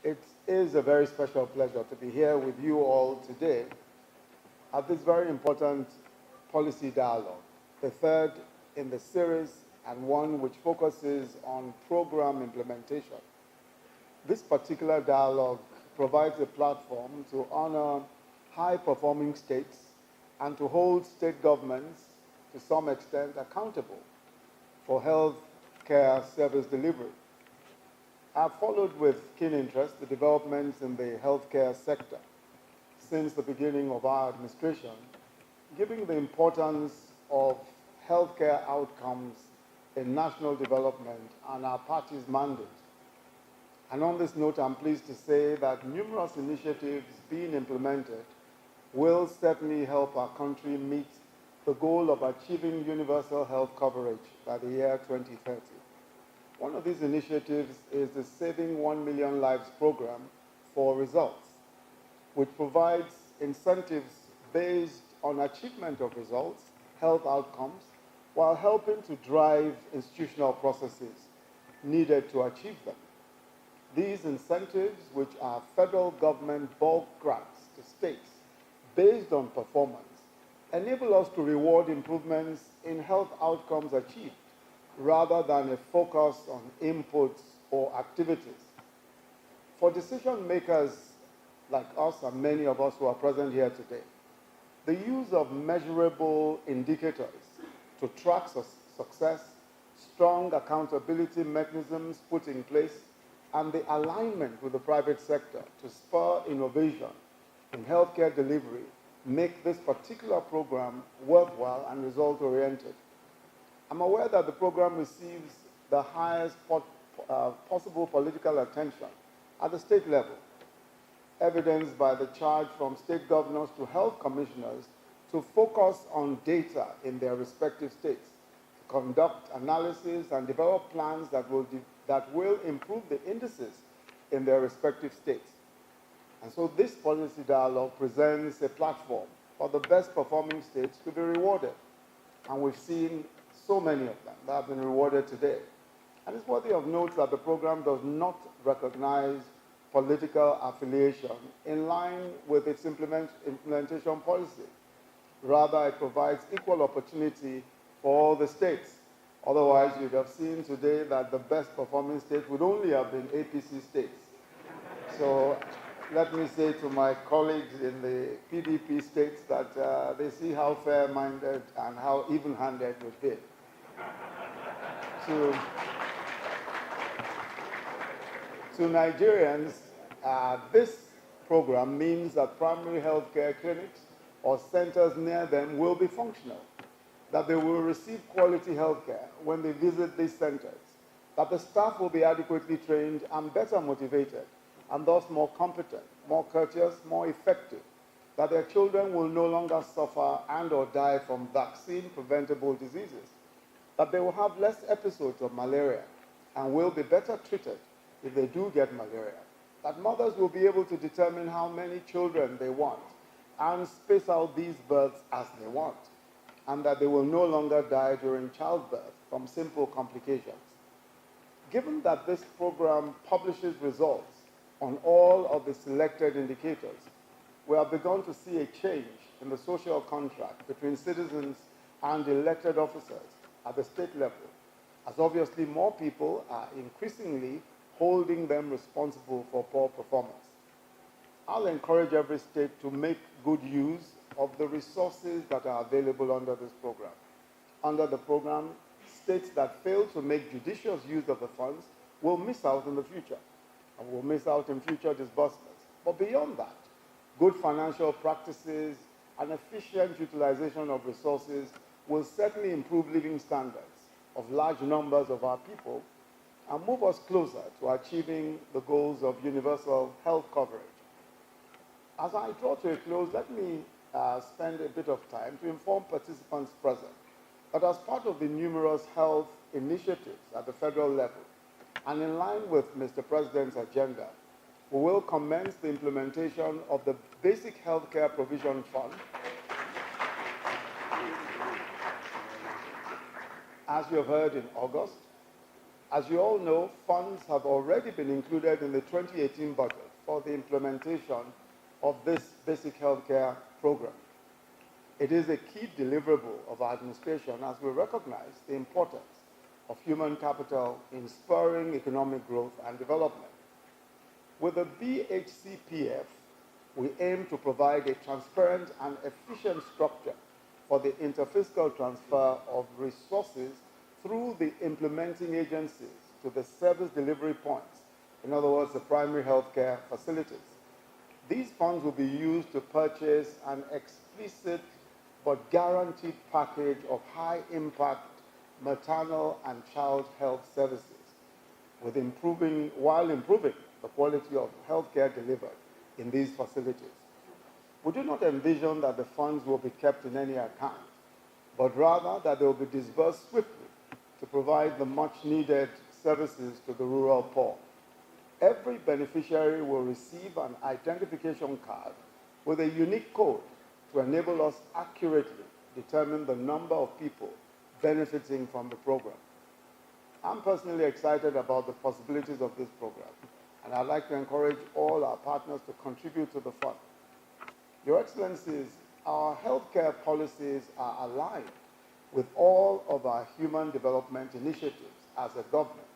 It is a very special pleasure to be here with you all today at this very important policy dialogue, the third in the series and one which focuses on program implementation. This particular dialogue provides a platform to honor high-performing states and to hold state governments, to some extent, accountable for health care service delivery. I've followed with keen interest the developments in the healthcare sector since the beginning of our administration, giving the importance of healthcare outcomes in national development and our party's mandate. And on this note, I'm pleased to say that numerous initiatives being implemented will certainly help our country meet the goal of achieving universal health coverage by the year 2030. One of these initiatives is the Saving 1 Million Lives program for results, which provides incentives based on achievement of results, health outcomes, while helping to drive institutional processes needed to achieve them. These incentives, which are federal government bulk grants to states based on performance, enable us to reward improvements in health outcomes achieved, rather than a focus on inputs or activities. For decision makers like us and many of us who are present here today, the use of measurable indicators to track success, strong accountability mechanisms put in place, and the alignment with the private sector to spur innovation in healthcare delivery make this particular program worthwhile and result-oriented. I'm aware that the program receives the highest possible political attention at the state level, evidenced by the charge from state governors to health commissioners to focus on data in their respective states, to conduct analysis and develop plans that will improve the indices in their respective states. And so this policy dialogue presents a platform for the best performing states to be rewarded. And we've seen so many of them that have been rewarded today. And it's worthy of note that the program does not recognize political affiliation in line with its implementation policy. Rather, it provides equal opportunity for all the states. Otherwise, you'd have seen today that the best performing states would only have been APC states. So let me say to my colleagues in the PDP states that they see how fair-minded and how even-handed we've been. To Nigerians, this program means that primary health care clinics or centers near them will be functional, that they will receive quality health care when they visit these centers, that the staff will be adequately trained and better motivated, and thus more competent, more courteous, more effective, that their children will no longer suffer and or die from vaccine-preventable diseases, that they will have less episodes of malaria and will be better treated if they do get malaria, that mothers will be able to determine how many children they want and space out these births as they want, and that they will no longer die during childbirth from simple complications. Given that this program publishes results on all of the selected indicators, we have begun to see a change in the social contract between citizens and elected officers at the state level, as obviously more people are increasingly holding them responsible for poor performance. I'll encourage every state to make good use of the resources that are available under this program. Under the program, states that fail to make judicious use of the funds will miss out in the future, and will miss out in future disbursements. But beyond that, good financial practices and efficient utilization of resources will certainly improve living standards of large numbers of our people and move us closer to achieving the goals of universal health coverage. As I draw to a close, let me spend a bit of time to inform participants present that as part of the numerous health initiatives at the federal level, and in line with Mr. President's agenda, we will commence the implementation of the Basic Healthcare Provision Fund, as you have heard, in August, As you all know, funds have already been included in the 2018 budget for the implementation of this basic healthcare program. It is a key deliverable of our administration as we recognize the importance of human capital in spurring economic growth and development. With the BHCPF, we aim to provide a transparent and efficient structure for the interfiscal transfer of resources through the implementing agencies to the service delivery points, in other words, the primary healthcare facilities. These funds will be used to purchase an explicit but guaranteed package of high-impact maternal and child health services, while improving the quality of healthcare delivered in these facilities. We do not envision that the funds will be kept in any account, but rather that they will be disbursed swiftly to provide the much-needed services to the rural poor. Every beneficiary will receive an identification card with a unique code to enable us accurately determine the number of people benefiting from the program. I'm personally excited about the possibilities of this program, and I'd like to encourage all our partners to contribute to the fund. Your Excellencies, our healthcare policies are aligned with all of our human development initiatives as a government.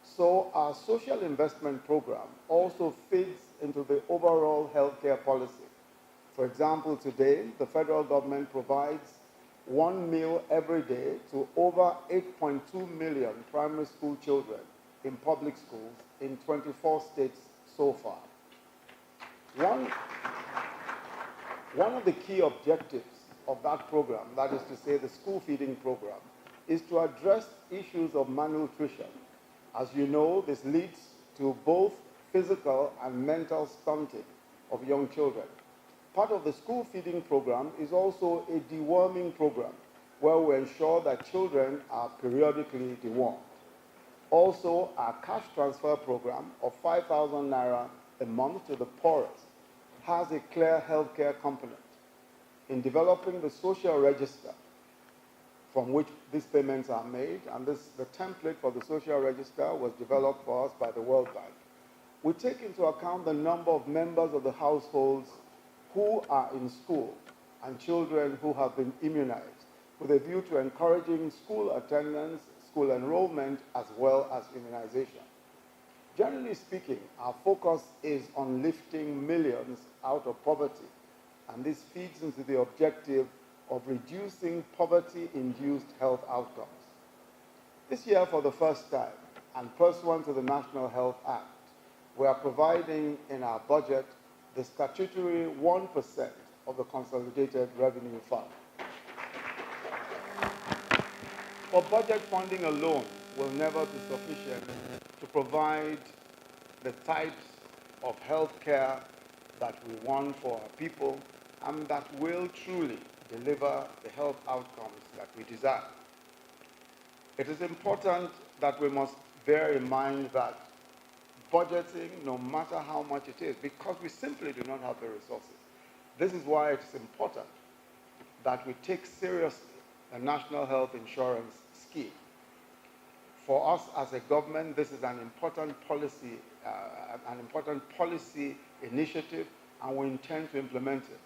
So our social investment program also fits into the overall healthcare policy. For example, today, the federal government provides 1 meal every day to over 8.2 million primary school children in public schools in 24 states so far. One of the key objectives of that program, that is to say the school feeding program, is to address issues of malnutrition. As you know, this leads to both physical and mental stunting of young children. Part of the school feeding program is also a deworming program where we ensure that children are periodically dewormed. Also, our cash transfer program of 5,000 naira a month to the poorest has a clear healthcare component. In developing the social register from which these payments are made, and the template for the social register was developed for us by the World Bank, we take into account the number of members of the households who are in school and children who have been immunized, with a view to encouraging school attendance, school enrollment, as well as immunization. Generally speaking, our focus is on lifting millions out of poverty, and this feeds into the objective of reducing poverty-induced health outcomes. This year, for the first time, and pursuant to the National Health Act, we are providing in our budget the statutory 1% of the Consolidated Revenue Fund. For budget funding alone will never be sufficient to provide the types of health care that we want for our people and that will truly deliver the health outcomes that we desire. It is important that we must bear in mind that budgeting, no matter how much it is, because we simply do not have the resources. This is why it's important that we take seriously the National Health Insurance Scheme. For us as a government, this is an important policy initiative, and we intend to implement it.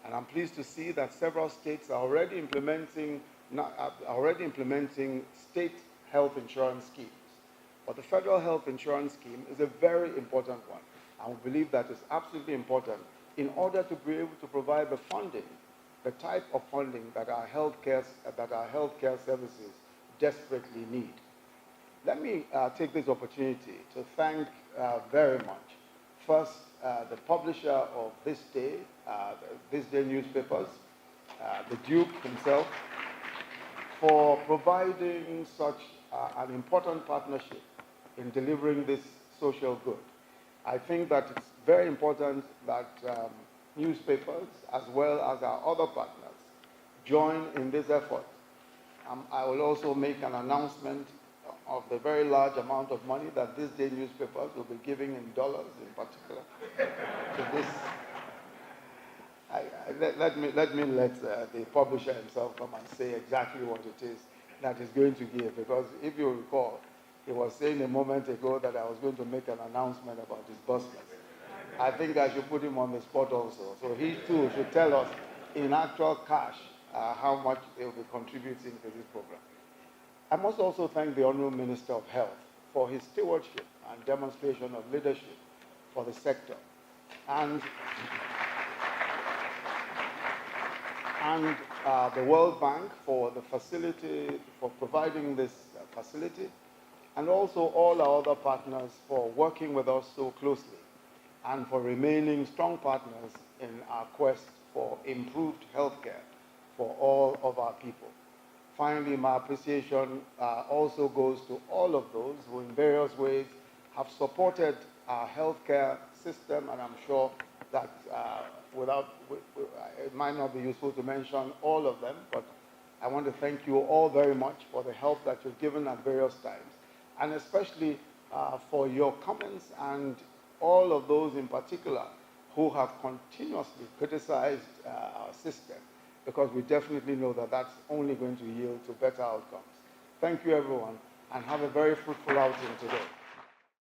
And I'm pleased to see that several states are already implementing state health insurance schemes. But the federal health insurance scheme is a very important one, and we believe that is absolutely important in order to be able to provide the funding, the type of funding that our healthcare services desperately need. Let me take this opportunity to thank very much, first, the publisher of THISDAY newspapers, the Duke himself, for providing such an important partnership in delivering this social good. I think that it's very important that newspapers, as well as our other partners, join in this effort. I will also make an announcement of the very large amount of money that THISDAY newspapers will be giving in dollars in particular to this. Let the publisher himself come and say exactly what it is that he's going to give, because if you recall, He was saying a moment ago that I was going to make an announcement about disbursements. I think I should put him on the spot also. So he too should tell us in actual cash how much they will be contributing to this program. I must also thank the Honourable Minister of Health for his stewardship and demonstration of leadership for the sector. And the World Bank for the facility, for providing this facility, and also all our other partners for working with us so closely and for remaining strong partners in our quest for improved healthcare for all of our people. Finally, my appreciation also goes to all of those who in various ways have supported our healthcare system, and I'm sure that it might not be useful to mention all of them, but I want to thank you all very much for the help that you've given at various times, and especially for your comments and all of those in particular who have continuously criticized our system, because we definitely know that that's only going to yield to better outcomes. Thank you, everyone, and have a very fruitful outing today.